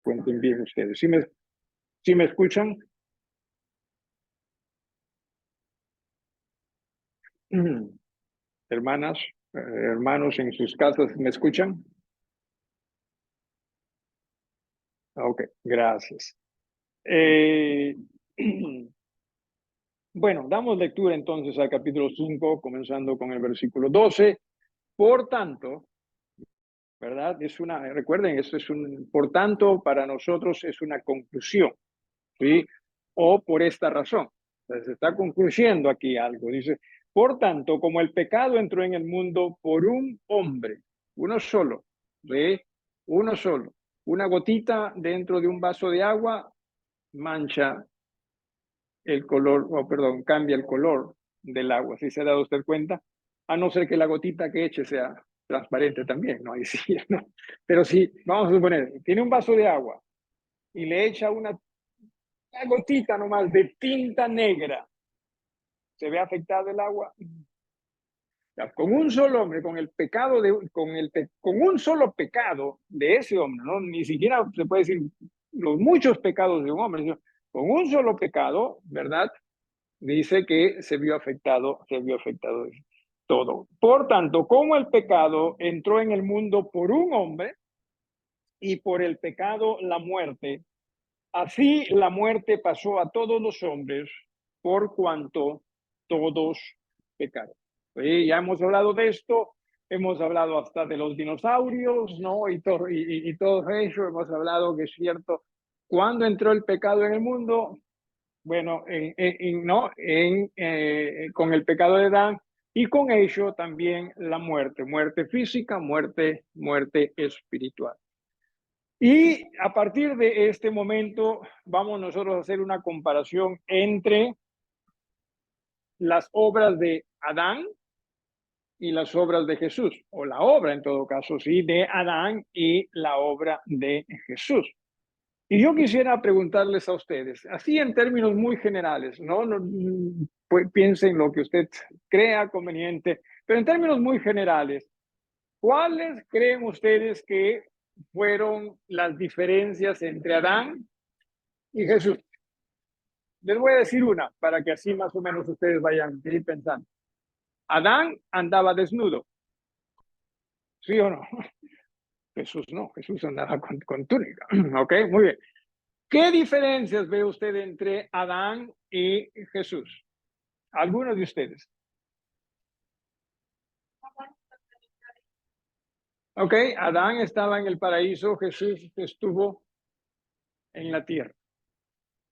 cuenten bien ustedes. ¿Sí me escuchan? Hermanas, hermanos en sus casas, ¿me escuchan? Ok, gracias. Eh, bueno, damos lectura entonces al capítulo 5, comenzando con el versículo 12. Por tanto, ¿verdad? Recuerden, esto es por tanto, para nosotros es una conclusión, ¿sí? O por esta razón. Entonces, se está concluyendo aquí algo. Dice, por tanto, como el pecado entró en el mundo por un hombre, uno solo, ¿sí? Uno solo. Una gotita dentro de un vaso de agua mancha el color, o perdón, cambia el color del agua. ¿Sí se ha dado usted cuenta? A no ser que la gotita que eche sea transparente también, ¿no? Ahí sí, ¿no? Pero sí, vamos a suponer, tiene un vaso de agua y le echa una gotita nomás de tinta negra. ¿Se ve afectado el agua? Con un solo hombre, con el pecado con un solo pecado de ese hombre, ¿no? Ni siquiera se puede decir los muchos pecados de un hombre, sino con un solo pecado, ¿verdad? Dice que se vio afectado todo. Por tanto, como el pecado entró en el mundo por un hombre y por el pecado la muerte, así la muerte pasó a todos los hombres por cuanto todos pecaron. Ya hemos hablado de esto, hemos hablado hasta de los dinosaurios, ¿no? Y todo eso, hemos hablado que es cierto, cuando entró el pecado en el mundo, bueno, ¿no? Con el pecado de Adán y con ello también la muerte, muerte física, muerte espiritual. Y a partir de este momento vamos nosotros a hacer una comparación entre las obras de Adán y las obras de Jesús, o la obra en todo caso, sí, de Adán y la obra de Jesús. Y yo quisiera preguntarles a ustedes, así en términos muy generales, no pues piensen lo que usted crea conveniente, pero en términos muy generales, ¿cuáles creen ustedes que fueron las diferencias entre Adán y Jesús? Les voy a decir una para que así más o menos ustedes vayan a ir pensando. Adán andaba desnudo, ¿sí o no? Jesús no, Jesús andaba con túnica. Ok, muy bien. ¿Qué diferencias ve usted entre Adán y Jesús? Algunos de ustedes. Ok, Adán estaba en el paraíso, Jesús estuvo en la tierra.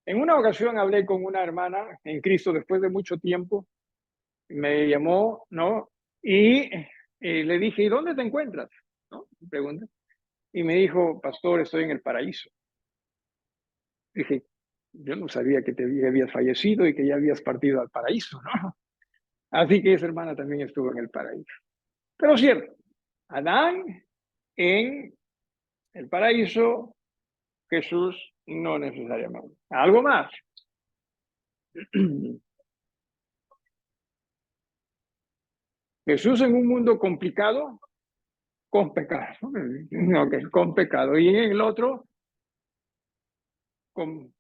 En una ocasión hablé con una hermana en Cristo después de mucho tiempo, me llamó, ¿no? Y le dije, ¿y dónde te encuentras? ¿No? Me pregunta. Y me dijo, pastor, estoy en el paraíso. Dije, yo no sabía que habías fallecido y que ya habías partido al paraíso, ¿no? Así que esa hermana también estuvo en el paraíso. Pero cierto, Adán en el paraíso, Jesús no necesariamente. Algo más. Jesús en un mundo complicado, con pecado. Okay, con pecado. Y en el otro, con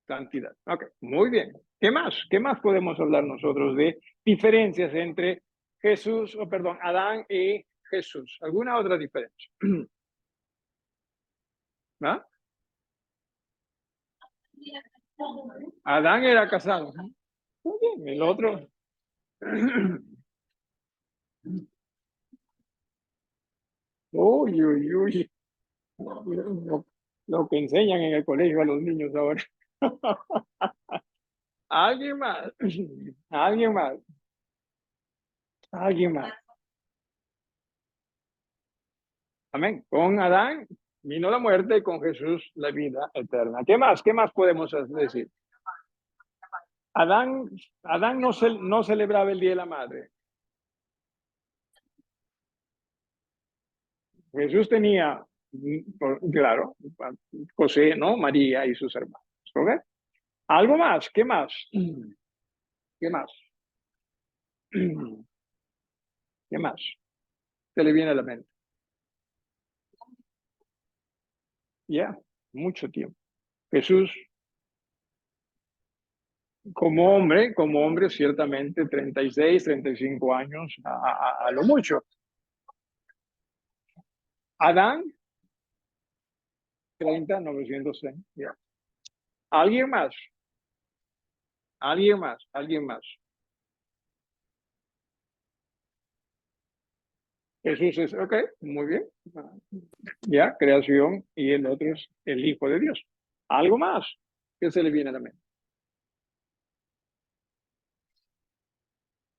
santidad. Ok, muy bien. ¿Qué más? ¿Qué más podemos hablar nosotros de diferencias entre Jesús, o perdón, Adán y Jesús? ¿Alguna otra diferencia? ¿Ah? Adán era casado. Muy bien, el otro. Uy, uy, uy. Lo que enseñan en el colegio a los niños ahora. Alguien más. Alguien más. Alguien más. Amén. Con Adán vino la muerte y con Jesús la vida eterna. ¿Qué más? ¿Qué más podemos decir? Adán, Adán no celebraba el Día de la Madre. Jesús tenía, claro, José, ¿no? María y sus hermanos. ¿Ok? ¿Algo más? ¿Qué más? ¿Qué más? ¿Qué más? Se le viene a la mente. Ya. mucho tiempo. Jesús, como hombre, ciertamente 36, 35 años a lo mucho. Adán, 30, 906. Ya. ¿Alguien más? ¿Alguien más? ¿Alguien más? Jesús es, ok, muy bien. Ya, creación, y el otro es el Hijo de Dios. ¿Algo más que se le viene a la mente?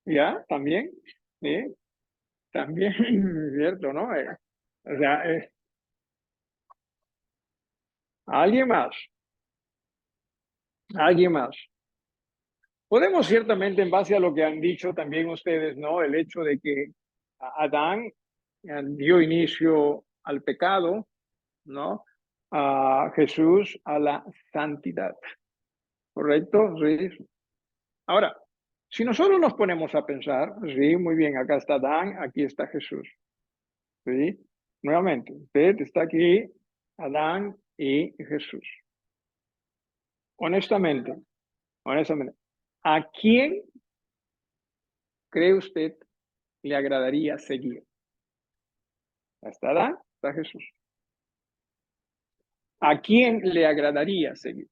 Ya, también, ¿sí? También, cierto, ¿no? O sea, ¿alguien más? ¿Alguien más? Podemos ciertamente, en base a lo que han dicho también ustedes, ¿no? El hecho de que Adán dio inicio al pecado, ¿no? A Jesús a la santidad, ¿correcto? Sí. Ahora, si nosotros nos ponemos a pensar, sí, muy bien, acá está Adán, aquí está Jesús, ¿sí? Nuevamente, usted está aquí, Adán y Jesús. Honestamente, honestamente, ¿a quién cree usted le agradaría seguir? ¿Está Adán? ¿Está Jesús? ¿A quién le agradaría seguir?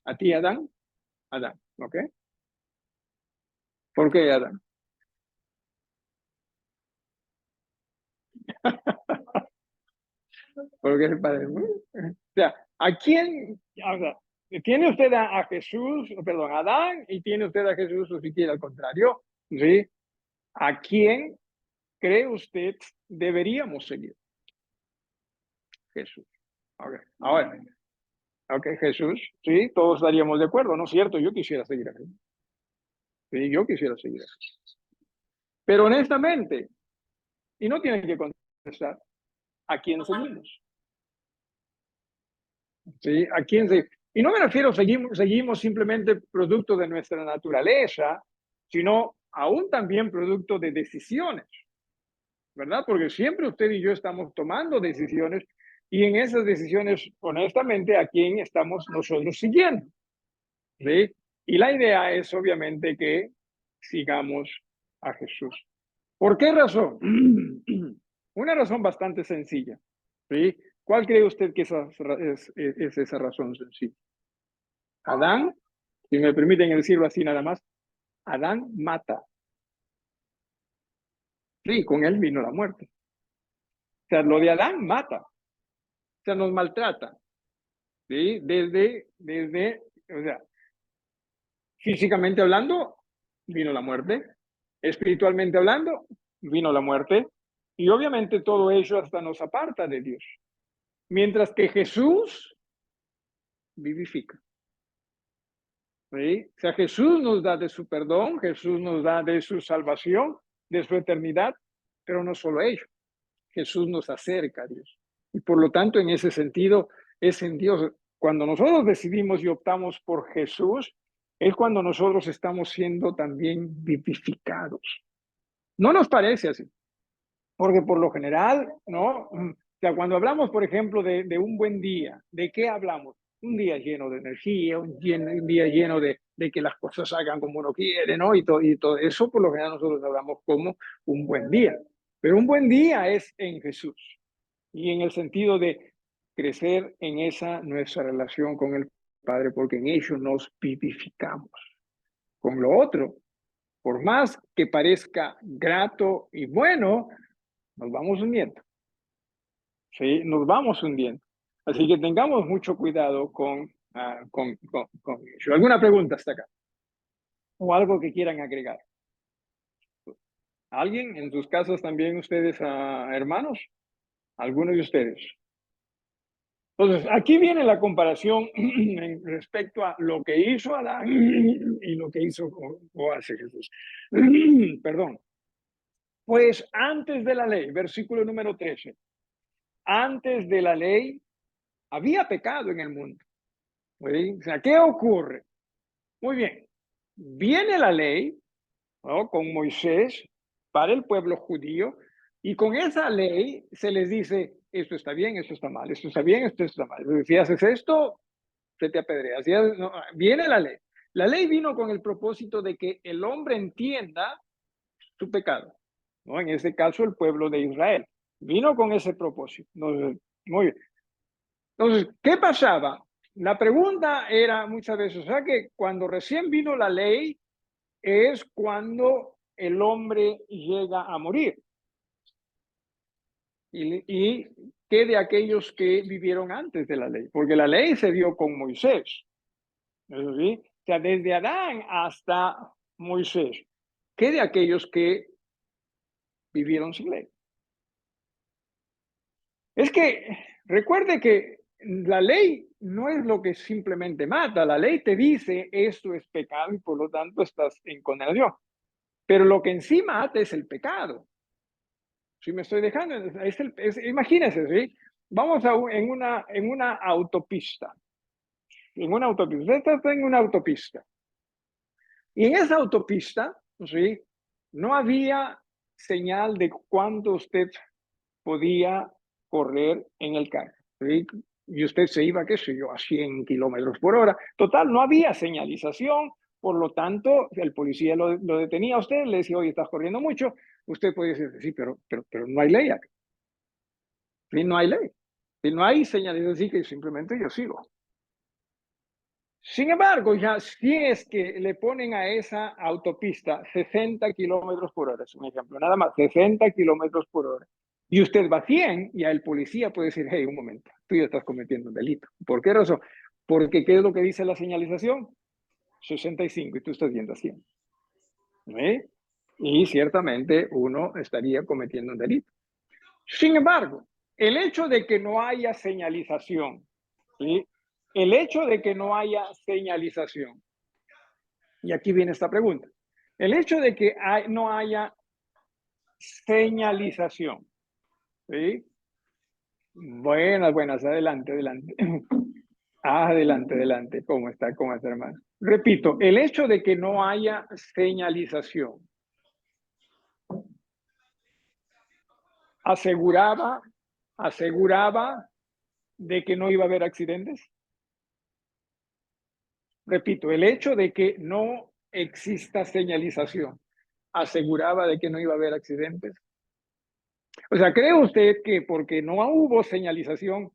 ¿A ti, Adán? Adán, ¿ok? ¿Por qué Adán? Porque es el Padre. O sea, ¿a quién? O sea, tiene usted a Jesús, perdón, a Adán, y tiene usted a Jesús, o si quiere al contrario, ¿sí? ¿A quién cree usted deberíamos seguir? Jesús. Okay. Ahora, ok, Jesús, sí, todos estaríamos de acuerdo, ¿no es cierto? Yo quisiera seguir a Jesús. Sí, yo quisiera seguir a Jesús. Pero honestamente, y no tienen que contestar, ¿a quién seguimos? ¿Sí? ¿A quién se... Y no me refiero, seguimos simplemente producto de nuestra naturaleza, sino aún también producto de decisiones, ¿verdad? Porque siempre usted y yo estamos tomando decisiones y en esas decisiones, honestamente, ¿a quién estamos nosotros siguiendo? ¿Sí? Y la idea es obviamente que sigamos a Jesús. ¿Por qué razón? Una razón bastante sencilla. ¿Sí? ¿Cuál cree usted que es esa razón sencilla? Adán, si me permiten decirlo así nada más, Adán mata. Sí, con él vino la muerte. O sea, lo de Adán mata. O sea, nos maltrata. ¿Sí? O sea, físicamente hablando, vino la muerte. Espiritualmente hablando, vino la muerte. Y obviamente todo eso hasta nos aparta de Dios. Mientras que Jesús vivifica. ¿Sí? O sea, Jesús nos da de su perdón, Jesús nos da de su salvación, de su eternidad, pero no solo ello. Jesús nos acerca a Dios. Y por lo tanto, en ese sentido, es en Dios. Cuando nosotros decidimos y optamos por Jesús, es cuando nosotros estamos siendo también vivificados. No nos parece así, porque por lo general, ¿no? O sea, cuando hablamos, por ejemplo, de un buen día, ¿de qué hablamos? Un día lleno de energía, un día lleno de que las cosas hagan como uno quiere, ¿no? Y todo eso, por lo general, nosotros hablamos como un buen día. Pero un buen día es en Jesús y en el sentido de crecer en esa nuestra relación con el Padre, porque en ello nos vivificamos. Con lo otro, por más que parezca grato y bueno, nos vamos hundiendo. ¿Sí? Nos vamos hundiendo. Así que tengamos mucho cuidado con ello. ¿Alguna pregunta hasta acá? ¿O algo que quieran agregar? ¿Alguien? ¿En sus casos también ustedes, hermanos? ¿Algunos de ustedes? Entonces, aquí viene la comparación respecto a lo que hizo Adán y lo que hizo o hace Jesús. Perdón. Pues antes de la ley, versículo número 13, antes de la ley había pecado en el mundo. ¿Sí? O sea, ¿qué ocurre? Muy bien, viene la ley, ¿no? Con Moisés para el pueblo judío y con esa ley se les dice, esto está bien, esto está mal, esto está bien, esto está mal. Si haces esto, se te apedrea. No, viene la ley. La ley vino con el propósito de que el hombre entienda su pecado, ¿no? En este caso, el pueblo de Israel. Vino con ese propósito. Entonces, muy bien. Entonces, ¿qué pasaba? La pregunta era muchas veces, o sea, que cuando recién vino la ley es cuando el hombre llega a morir. Y qué de aquellos que vivieron antes de la ley, porque la ley se dio con Moisés. ¿Eso sí? O sea, desde Adán hasta Moisés. ¿Qué de aquellos que vivieron sin ley? Es que recuerde que la ley no es lo que simplemente mata. La ley te dice esto es pecado y por lo tanto estás en condenación. Pero lo que en sí mata es el pecado. Si me estoy dejando, imagínense, ¿sí? Vamos en una autopista. En una autopista. Usted está en una autopista. Y en esa autopista, ¿sí? No había señal de cuánto usted podía correr en el carro, ¿sí? Y usted se iba, qué sé yo, a 100 kilómetros por hora. Total, no había señalización, por lo tanto, el policía lo detenía a usted, le decía, oye, estás corriendo mucho. Usted puede decir, sí, pero no hay ley acá. Sí, no hay ley. Si no hay señalización, así que simplemente yo sigo. Sin embargo, ya si es que le ponen a esa autopista 60 kilómetros por hora, es un ejemplo, nada más, 60 kilómetros por hora, y usted va 100, ya el policía puede decir, hey, un momento, tú ya estás cometiendo un delito. ¿Por qué razón? Porque ¿qué es lo que dice la señalización? 65 y tú estás yendo a 100. ¿Eh? Y ciertamente uno estaría cometiendo un delito. Sin embargo, el hecho de que no haya señalización, ¿sí? El hecho de que no haya señalización, y aquí viene esta pregunta, el hecho de que no haya señalización, ¿sí? Buenas, adelante, adelante. Adelante, adelante, ¿cómo está, hermano? Repito, el hecho de que no haya señalización aseguraba de que no iba a haber accidentes. Repito, el hecho de que no exista señalización aseguraba de que no iba a haber accidentes. O sea, ¿cree usted que porque no hubo señalización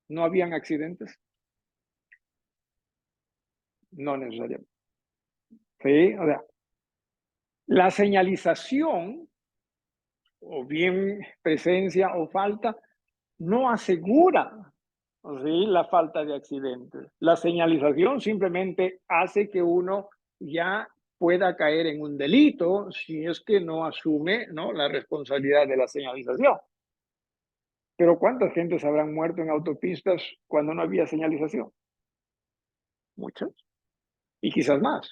no habían accidentes? No necesariamente. Sí, o sea, la señalización, o bien presencia o falta, no asegura, ¿sí?, la falta de accidentes. La señalización simplemente hace que uno ya pueda caer en un delito si es que no asume, ¿no?, la responsabilidad de la señalización. Pero ¿cuántas gentes habrán muerto en autopistas cuando no había señalización? Muchas. Y quizás más,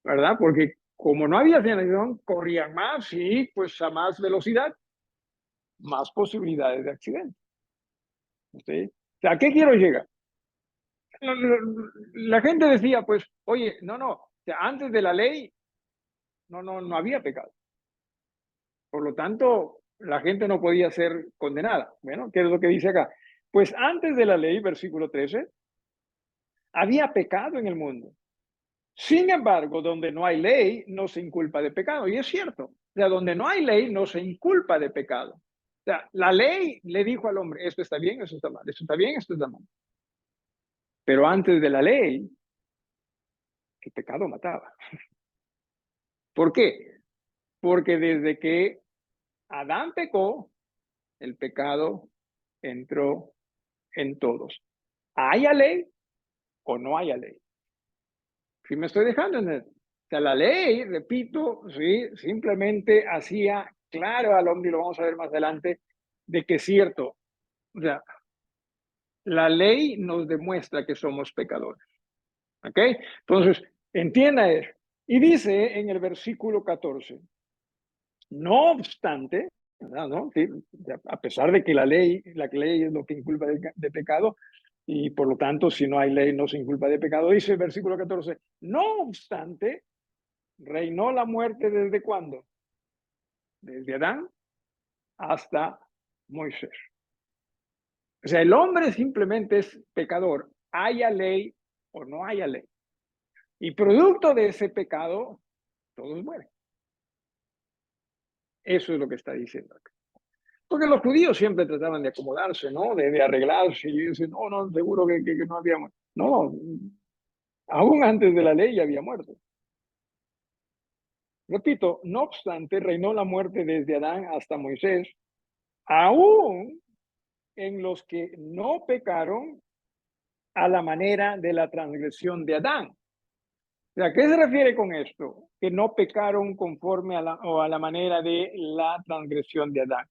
¿verdad? Porque como no había señalización, corrían más y pues a más velocidad, más posibilidades de accidente. ¿Sí? O sea, ¿a qué quiero llegar? La gente decía, pues, oye, no, o sea, antes de la ley no había pecado. Por lo tanto, la gente no podía ser condenada. Bueno, ¿qué es lo que dice acá? Pues antes de la ley, versículo 13, había pecado en el mundo. Sin embargo, donde no hay ley, no se inculpa de pecado. Y es cierto. O sea, donde no hay ley, no se inculpa de pecado. O sea, la ley le dijo al hombre, esto está bien, esto está mal, esto está bien, esto está mal. Pero antes de la ley, el pecado mataba. ¿Por qué? Porque desde que Adán pecó, el pecado entró en todos. ¿Haya ley o no haya ley? Si me estoy dejando en eso. O sea, la ley, repito, sí, simplemente hacía claro al hombre, y lo vamos a ver más adelante, de que es cierto. O sea, la ley nos demuestra que somos pecadores. ¿Ok? Entonces, entienda eso. Y dice en el versículo 14, no obstante, ¿no? Sí, a pesar de que la ley es lo que inculpa de pecado, y por lo tanto, si no hay ley, no se inculpa de pecado, dice el versículo 14, no obstante, reinó la muerte ¿desde cuándo? Desde Adán hasta Moisés. O sea, el hombre simplemente es pecador, haya ley o no haya ley. Y producto de ese pecado, todos mueren. Eso es lo que está diciendo acá. Porque los judíos siempre trataban de acomodarse, ¿no? De arreglarse y dicen, no, no, seguro que no había muerto. No, aún antes de la ley ya había muerto. Repito, no obstante, reinó la muerte desde Adán hasta Moisés, aún en los que no pecaron a la manera de la transgresión de Adán. O sea, ¿qué se refiere con esto? Que no pecaron conforme a la manera de la transgresión de Adán.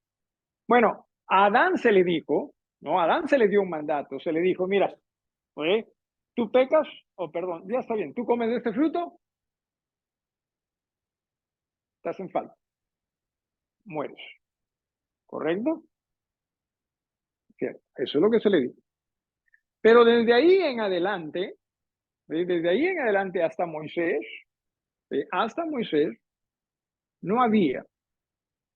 Bueno, a Adán se le dijo, ¿no? A Adán se le dio un mandato, se le dijo, mira, ¿eh? Tú pecas, o perdón, ya está bien, tú comes de este fruto, estás en falta, mueres, ¿correcto? Cierto, eso es lo que se le dijo. Pero desde ahí en adelante, desde ahí en adelante hasta Moisés, no había,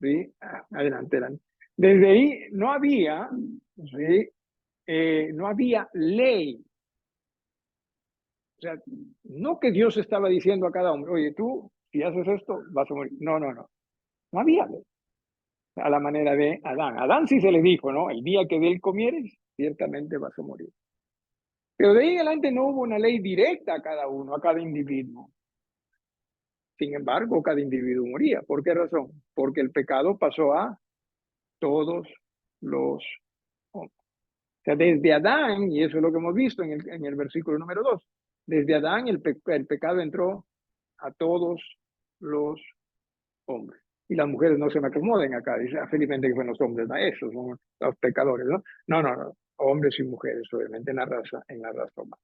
¿sí? Adelante, adelante. Desde ahí no había, ¿sí? No había ley. O sea, no que Dios estaba diciendo a cada hombre, oye, tú, si haces esto, vas a morir. No, no, no. No había ley. A la manera de Adán. A Adán sí se le dijo, ¿no? El día que de él comieres, ciertamente vas a morir. Pero de ahí en adelante no hubo una ley directa a cada uno, a cada individuo. Sin embargo, cada individuo moría. ¿Por qué razón? Porque el pecado pasó a todos los hombres. O sea, desde Adán, y eso es lo que hemos visto en el versículo número 2, desde Adán el pecado entró a todos los hombres. Y las mujeres no se me acomoden acá, dice felizmente que fueron los hombres, ¿no? Esos son los pecadores, ¿no? No, no, no, hombres y mujeres, obviamente en la raza humana.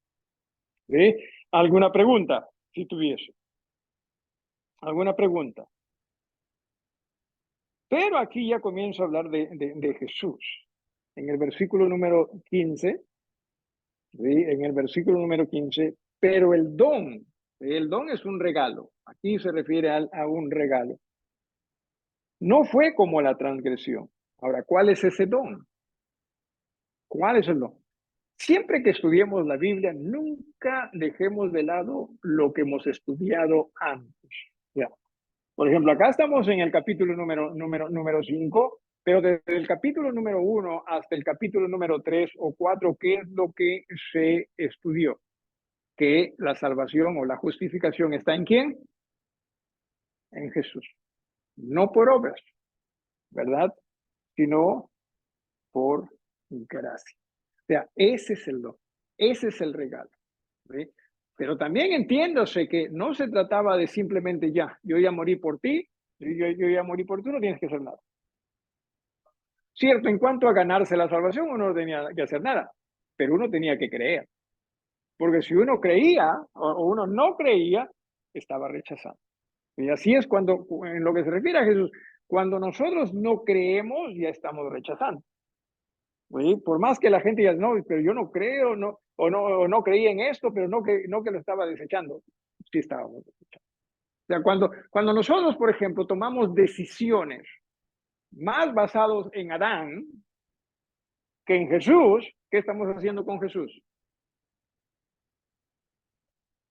¿Sí? ¿Alguna pregunta? Si tuviese. ¿Alguna pregunta? Pero aquí ya comienzo a hablar de Jesús. En el versículo número 15, ¿sí? En el versículo número 15, pero el don es un regalo. Aquí se refiere a un regalo. No fue como la transgresión. Ahora, ¿cuál es ese don? ¿Cuál es el don? Siempre que estudiemos la Biblia, nunca dejemos de lado lo que hemos estudiado antes. Ya. Por ejemplo, acá estamos en el capítulo número 5, pero desde el capítulo número 1 hasta el capítulo número 3 o 4, ¿qué es lo que se estudió? Que la salvación o la justificación está ¿en quién? En Jesús. No por obras, ¿verdad? Sino por gracia. O sea, ese es el don, ese es el regalo. ¿Sí? Pero también entiéndose que no se trataba de simplemente ya, yo ya morí por ti, yo ya morí por ti, no tienes que hacer nada. Cierto, en cuanto a ganarse la salvación, uno no tenía que hacer nada, pero uno tenía que creer. Porque si uno creía o uno no creía, estaba rechazado. Y así es cuando, en lo que se refiere a Jesús, cuando nosotros no creemos, ya estamos rechazando. ¿Sí? Por más que la gente diga, no, pero yo no creo, no, o no creía en esto, pero no que lo estaba desechando. Sí estábamos desechando. O sea, cuando nosotros, por ejemplo, tomamos decisiones más basados en Adán que en Jesús, ¿qué estamos haciendo con Jesús?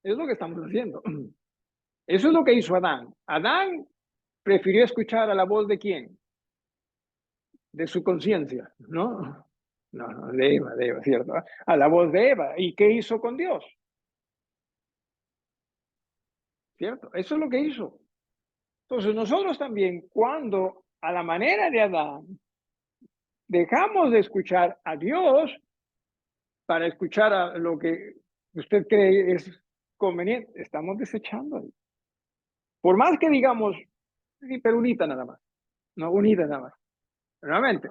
Es lo que estamos haciendo. Eso es lo que hizo Adán. Adán prefirió escuchar a la voz de quién? De su conciencia, ¿no? No, de Eva, ¿cierto? A la voz de Eva. ¿Y qué hizo con Dios? ¿Cierto? Eso es lo que hizo. Entonces nosotros también, cuando a la manera de Adán dejamos de escuchar a Dios para escuchar a lo que usted cree es conveniente, estamos desechando. Por más que digamos, sí, pero unita nada más, no unida nada más. Nuevamente,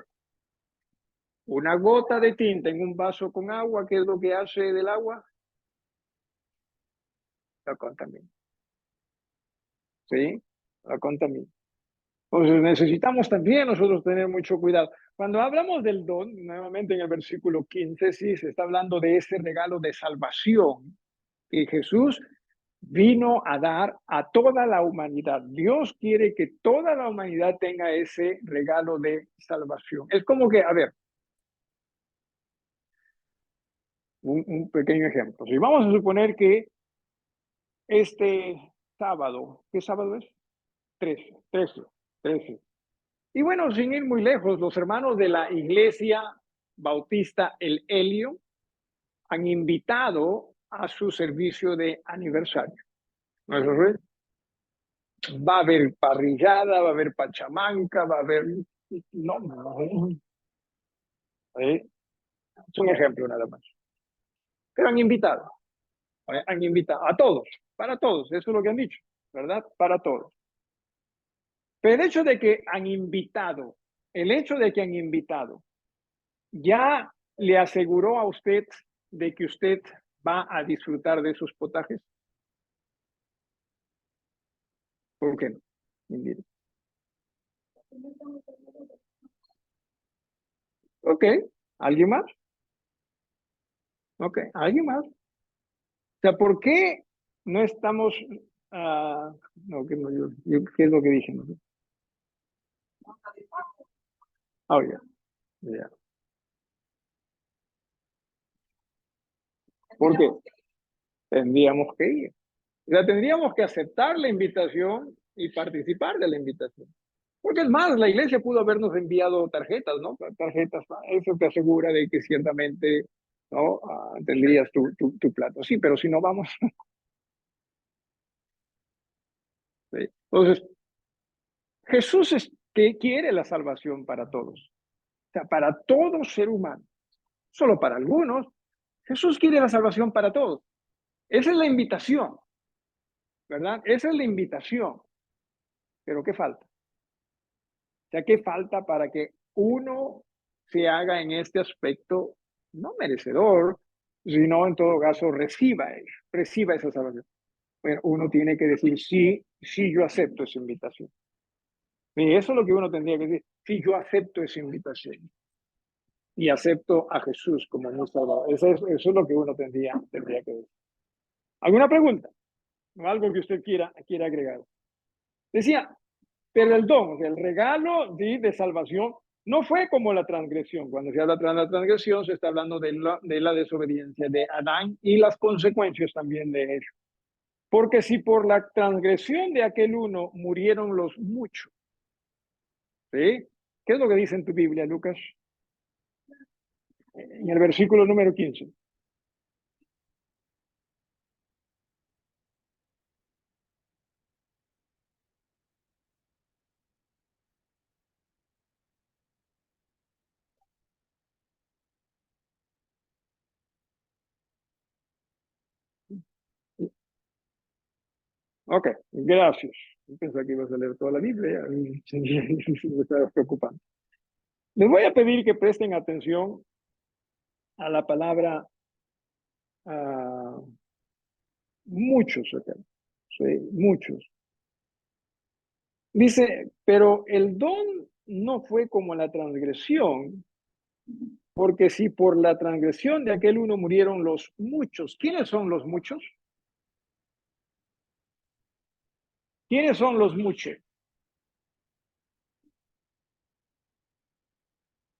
una gota de tinta en un vaso con agua, ¿qué es lo que hace del agua? La contamina. ¿Sí? La contamina. Entonces necesitamos también nosotros tener mucho cuidado. Cuando hablamos del don, nuevamente en el versículo 15, sí, se está hablando de ese regalo de salvación que Jesús vino a dar a toda la humanidad. Dios quiere que toda la humanidad tenga ese regalo de salvación. Es como que, a ver, un pequeño ejemplo. Si vamos a suponer que este sábado, ¿qué sábado es? 13. Y bueno, sin ir muy lejos, los hermanos de la Iglesia Bautista El Helio han invitado a su servicio de aniversario. ¿No es verdad? Va a haber parrillada, va a haber pachamanca, va a haber... No, no. ¿Eh? Es un ejemplo nada más. Pero han invitado a todos, para todos, eso es lo que han dicho, ¿verdad? Para todos. Pero el hecho de que han invitado, ya le aseguró a usted de que usted va a disfrutar de esos potajes. ¿Por qué no? Invite. Ok, ¿alguien más? Ok, ¿alguien más? O sea, ¿por qué no estamos... no, que no, ¿qué es lo que dije? No? Oh, ya, ya. ¿Por qué? Tendríamos que ir. O sea, tendríamos que aceptar la invitación y participar de la invitación. Porque es más, la iglesia pudo habernos enviado tarjetas, ¿no? Tarjetas, eso te asegura de que ciertamente, ¿no? Tendrías tu plato. Sí, pero si no vamos. ¿Sí? Entonces, Jesús es que quiere la salvación para todos. O sea, para todo ser humano. Solo para algunos. Jesús quiere la salvación para todos. Esa es la invitación, ¿verdad? Esa es la invitación. Pero ¿qué falta? O sea, ¿qué falta para que uno se haga en este aspecto no merecedor, sino en todo caso reciba esa salvación? Bueno, uno tiene que decir, sí, sí, yo acepto esa invitación. Y eso es lo que uno tendría que decir, sí, yo acepto esa invitación. Y acepto a Jesús como mi Salvador. Eso es lo que uno tendría que decir. ¿Alguna pregunta? ¿O algo que usted quiera agregar? Decía, pero el don, o sea, el regalo de salvación, no fue como la transgresión. Cuando se habla de la transgresión, se está hablando de la desobediencia de Adán y las consecuencias también de ello. Porque si por la transgresión de aquel uno murieron los muchos, ¿sí? ¿Qué es lo que dice en tu Biblia, Lucas? En el versículo número 15. Ok, gracias. Pensé que ibas a leer toda la Biblia y me estaba preocupando. Les voy a pedir que presten atención a la palabra muchos acá, ¿sí? Muchos. Dice, pero el don no fue como la transgresión, porque si por la transgresión de aquel uno murieron los muchos, ¿quiénes son los muchos? ¿Quiénes son los muchos?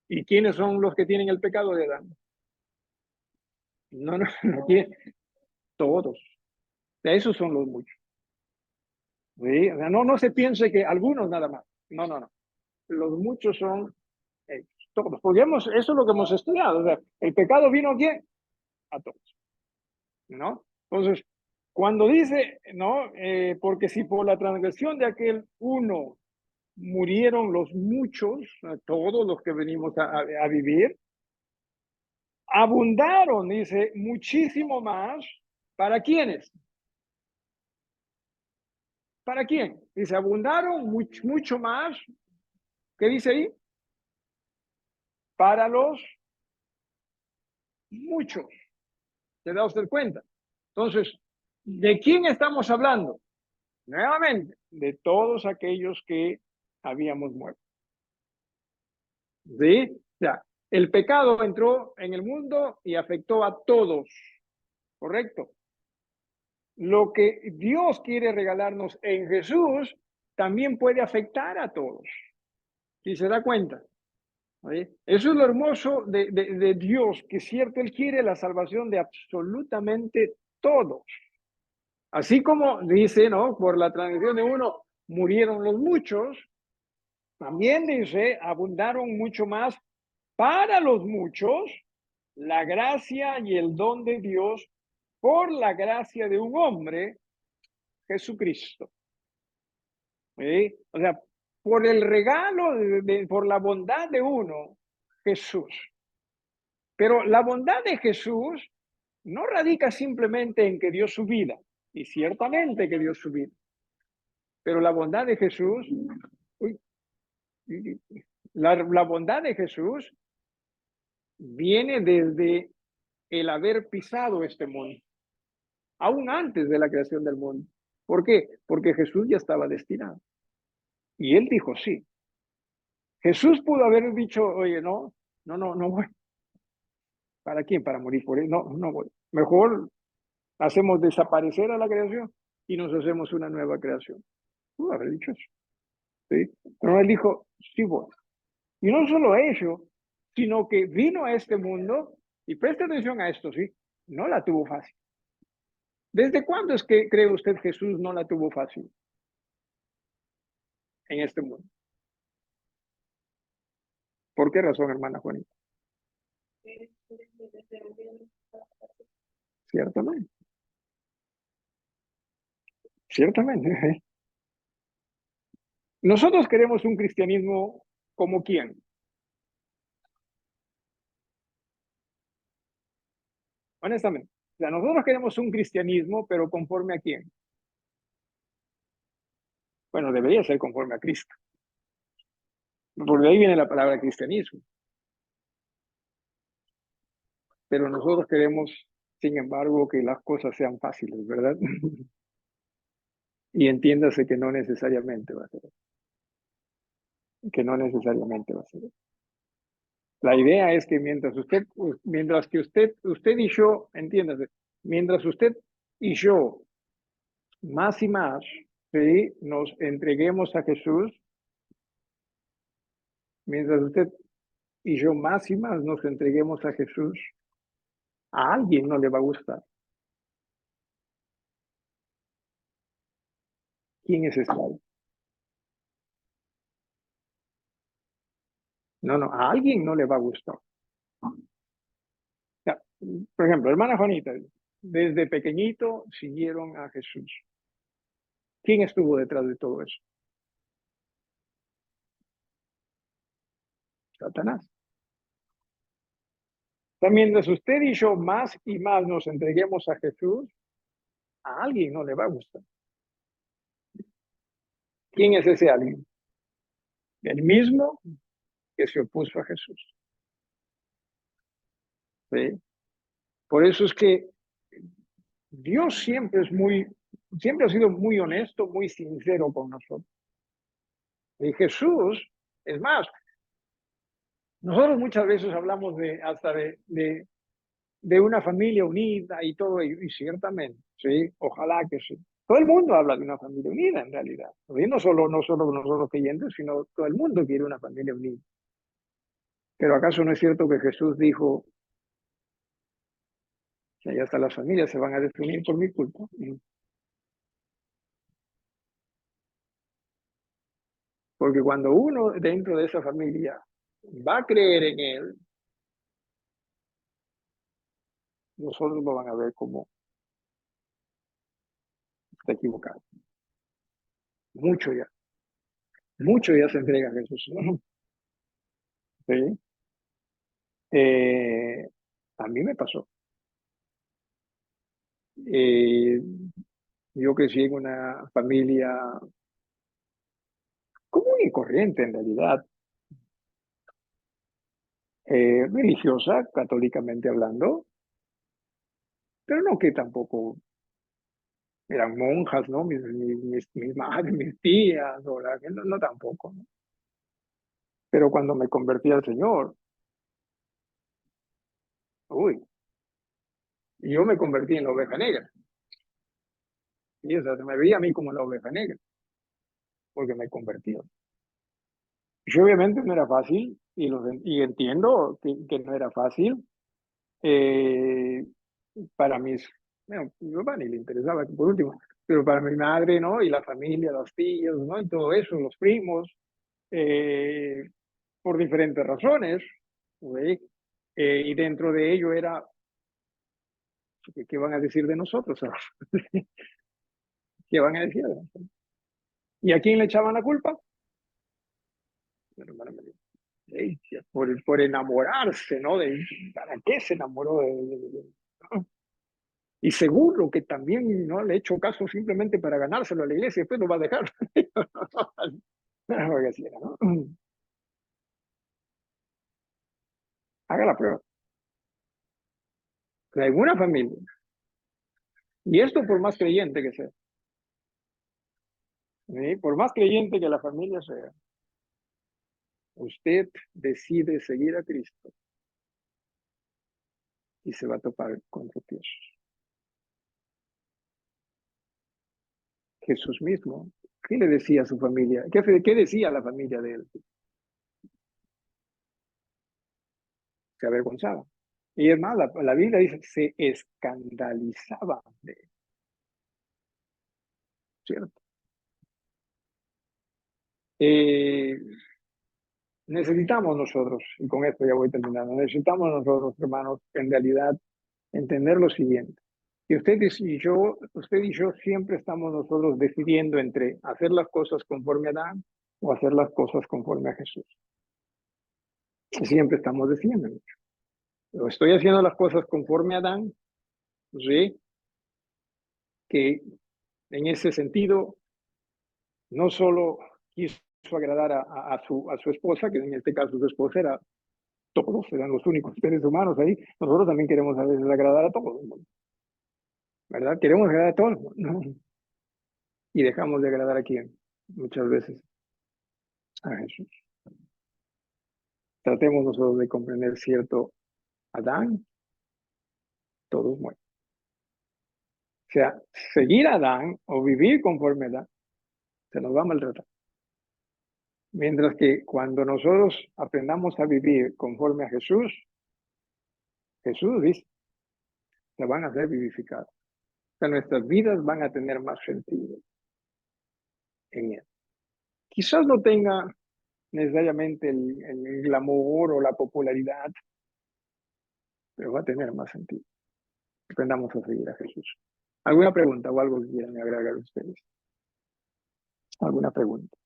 ¿Y quiénes son los que tienen el pecado de Adán? No, no, no tiene, todos. Esos son los muchos. ¿Sí? O sea, no se piense que algunos nada más. No, no, no. Los muchos son ellos, todos. Porque eso es lo que hemos estudiado. O sea, el pecado vino a quién? A todos. ¿No? Entonces, cuando dice, ¿no? Porque si por la transgresión de aquel uno murieron los muchos, todos los que venimos a vivir, abundaron, dice, muchísimo más. ¿Para quiénes? ¿Para quién? Dice, abundaron mucho más. ¿Qué dice ahí? Para los muchos. ¿Se da usted cuenta? Entonces, ¿de quién estamos hablando? Nuevamente, de todos aquellos que habíamos muerto. ¿Sí? O sea, el pecado entró en el mundo y afectó a todos, ¿correcto? lo que Dios quiere regalarnos en Jesús también puede afectar a todos. ¿Sí se da cuenta? ¿Sí? Eso es lo hermoso de Dios, que es cierto, Él quiere la salvación de absolutamente todos. Así como dice, ¿no? Por la transgresión de uno murieron los muchos, también dice, abundaron mucho más para los muchos la gracia y el don de Dios por la gracia de un hombre, Jesucristo. ¿Sí? O sea, por el regalo, por la bondad de uno, Jesús. Pero la bondad de Jesús no radica simplemente en que dio su vida, y ciertamente que dio su vida, pero la bondad de Jesús, uy, la bondad de Jesús viene desde el haber pisado este mundo, aún antes de la creación del mundo. ¿Por qué? Porque Jesús ya estaba destinado. Y él dijo sí. Jesús pudo haber dicho, oye, no voy. ¿Para quién? Para morir por él. No voy. Mejor hacemos desaparecer a la creación y nos hacemos una nueva creación. Pudo haber dicho eso. ¿Sí? Pero él dijo, sí voy. Y no solo eso, sino que vino a este mundo, y preste atención a esto, ¿sí? No la tuvo fácil. ¿Desde cuándo es que cree usted Jesús no la tuvo fácil en este mundo? ¿Por qué razón, hermana Juanita? Ciertamente, ciertamente. Nosotros queremos un cristianismo como quién. Honestamente. O sea, nosotros queremos un cristianismo, pero conforme a quién. Bueno, debería ser conforme a Cristo. Porque de ahí viene la palabra cristianismo. Pero nosotros queremos, sin embargo, que las cosas sean fáciles, ¿verdad? Y entiéndase que no necesariamente va a ser. Que no necesariamente va a ser. La idea es que mientras que usted y yo, entiéndase, mientras usted y yo más y más, ¿sí? Nos entreguemos a Jesús, mientras usted y yo más y más nos entreguemos a Jesús, a alguien no le va a gustar. ¿Quién es ese alguien? No, a alguien no le va a gustar. Ya, por ejemplo, hermana Juanita, desde pequeñito siguieron a Jesús. ¿Quién estuvo detrás de todo eso? Satanás. Mientras usted y yo más y más nos entreguemos a Jesús, a alguien no le va a gustar. ¿Quién es ese alguien? El mismo que se opuso a Jesús. ¿Sí? Por eso es que Dios siempre ha sido muy honesto, muy sincero con nosotros. Y Jesús, es más, nosotros muchas veces hablamos hasta de una familia unida y todo, y ciertamente, sí, ojalá que sí. Todo el mundo habla de una familia unida en realidad. Y no solo nosotros creyentes, sino todo el mundo quiere una familia unida. Pero ¿acaso no es cierto que Jesús dijo que ya hasta las familias se van a desunir por mi culpa? Porque cuando uno dentro de esa familia va a creer en él, nosotros lo van a ver como está equivocado. Mucho ya, mucho ya se entrega a Jesús, ¿no? ¿Sí? Eh, a mí me pasó. Eh, yo crecí en una familia común y corriente en realidad, religiosa, católicamente hablando, pero no que tampoco eran monjas, ¿no? Mis madres, mis tías, no tampoco, ¿no? Pero cuando me convertí al Señor, uy, yo me convertí en la oveja negra. Y o sea, se me veía a mí como la oveja negra, porque me convertí. Y obviamente no era fácil, y entiendo que no era fácil. eh, para mis, bueno, mi papá ni le interesaba, por último, pero para mi madre, ¿no? Y la familia, los tíos, ¿no? Y todo eso, los primos, eh, por diferentes razones, ¿sí? Y dentro de ello era, ¿qué van a decir de nosotros? ¿Qué van a decir de nosotros? ¿Y a quién le echaban la culpa? Bueno, hermano, sí, por enamorarse, ¿no? ¿Para qué se enamoró ¿no? Y seguro que también no le he hecho caso simplemente para ganárselo a la iglesia y después lo va a dejar. Porque así era, ¿no? Haga la prueba. De alguna familia. Y esto por más creyente que sea. ¿Sí? Por más creyente que la familia sea, usted decide seguir a Cristo y se va a topar con tropiezos. Jesús mismo, ¿qué le decía a su familia? ¿Qué decía la familia de él? Se avergonzaba. Y es más, la Biblia dice, se escandalizaba de él, ¿cierto? Eh, necesitamos nosotros, y con esto ya voy terminando, necesitamos nosotros, hermanos, en realidad entender lo siguiente. Y usted y yo siempre estamos nosotros decidiendo entre hacer las cosas conforme a Adán o hacer las cosas conforme a Jesús. Siempre estamos decidiendo. O estoy haciendo las cosas conforme a Adán, ¿sí? Que en ese sentido no solo quiso agradar a su esposa, que en este caso su esposa era todos, eran los únicos seres humanos ahí, nosotros también queremos a veces agradar a todos, ¿verdad? Queremos agradar a todos, ¿no? Y dejamos de agradar a quién, muchas veces a Jesús. Tratemos nosotros de comprender cierto, Adán, todos mueren. O sea, seguir a Adán o vivir conforme a Adán, se nos va a maltratar. Mientras que cuando nosotros aprendamos a vivir conforme a Jesús, Jesús dice, se van a ser vivificados. O sea, nuestras vidas van a tener más sentido en él. Quizás no tenga necesariamente el glamour o la popularidad, pero va a tener más sentido. Aprendamos a seguir a Jesús. ¿Alguna pregunta o algo que quieran agregar ustedes? ¿Alguna pregunta?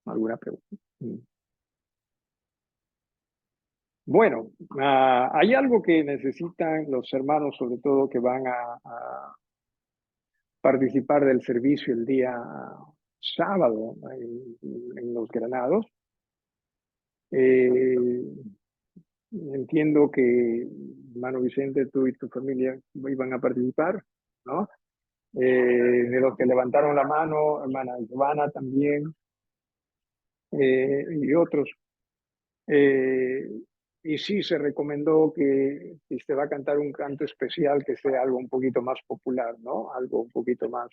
¿Alguna pregunta? Bueno, hay algo que necesitan los hermanos, sobre todo que van a participar del servicio el día sábado en Los Granados. Eh, entiendo que, hermano Vicente, tú y tu familia iban a participar, ¿no? De los que levantaron la mano, hermana Giovanna también, y otros. Eh, y sí, se recomendó que si se va a cantar un canto especial, que sea algo un poquito más popular, ¿no? Algo un poquito más